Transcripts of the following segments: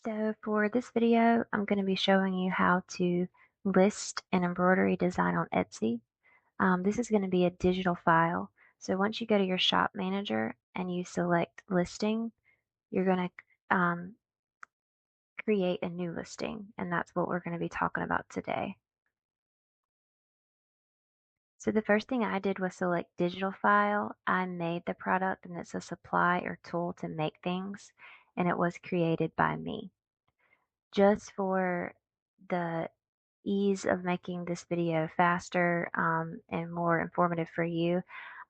So for this video, I'm going to be showing you how to list an embroidery design on Etsy. This is going to be a digital file. So once you go to your shop manager and you select listing, you're going to create a new listing, and that's what we're going to be talking about today. So the first thing I did was select digital file. I made the product, and it's a supply or tool to make things, and it was created by me. Just for the ease of making this video faster and more informative for you,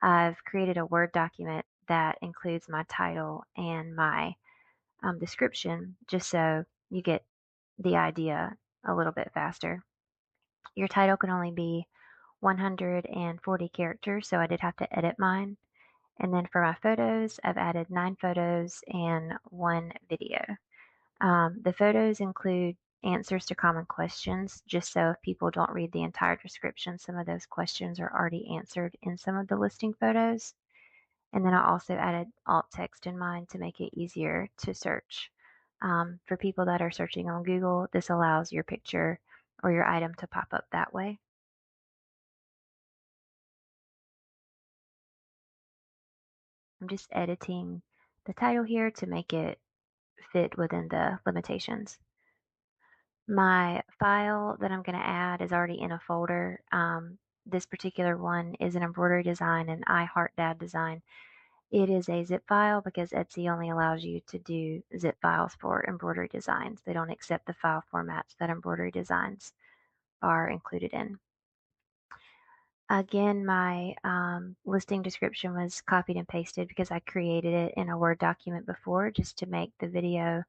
I've created a Word document that includes my title and my description, just so you get the idea a little bit faster. Your title can only be 140 characters, so I did have to edit mine. And then for my photos, I've added 9 photos and 1 video. The photos include answers to common questions, just so if people don't read the entire description, some of those questions are already answered in some of the listing photos. And then I also added alt text in mine to make it easier to search. For people that are searching on Google, this allows your picture or your item to pop up that way. I'm just editing the title here to make it fit within the limitations. My file that I'm going to add is already in a folder. This particular one is an embroidery design, an I Heart Dad design. It is a zip file because Etsy only allows you to do zip files for embroidery designs. They don't accept the file formats that embroidery designs are included in. Again, my listing description was copied and pasted because I created it in a Word document before, just to make the video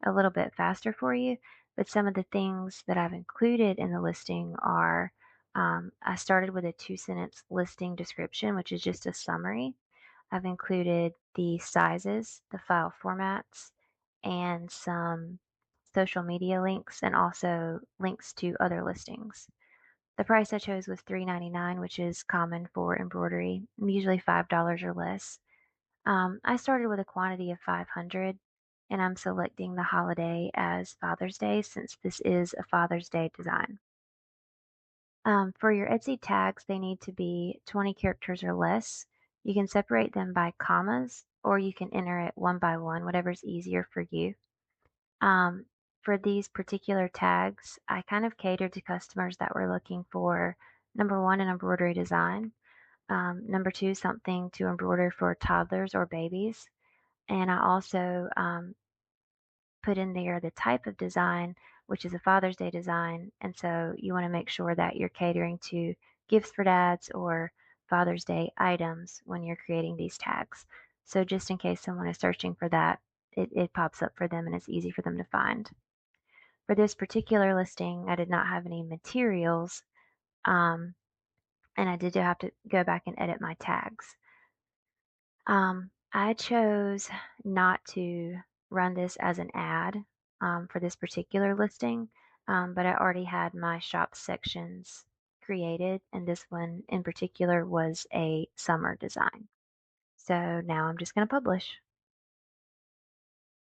a little bit faster for you. But some of the things that I've included in the listing are, I started with a 2-sentence listing description, which is just a summary. I've included the sizes, the file formats, and some social media links, and also links to other listings. The price I chose was $3.99, which is common for embroidery, usually $5 or less. I started with a quantity of 500, and I'm selecting the holiday as Father's Day since this is a Father's Day design. For your Etsy tags, they need to be 20 characters or less. You can separate them by commas, or you can enter it one by one, whatever's easier for you. For these particular tags, I kind of catered to customers that were looking for, number one, an embroidery design, number two, something to embroider for toddlers or babies. And I also put in there the type of design, which is a Father's Day design. And so you want to make sure that you're catering to gifts for dads or Father's Day items when you're creating these tags. So just in case someone is searching for that, it pops up for them and it's easy for them to find. For this particular listing, I did not have any materials, and I did have to go back and edit my tags. I chose not to run this as an ad for this particular listing, but I already had my shop sections created, and this one in particular was a summer design. So now I'm just going to publish.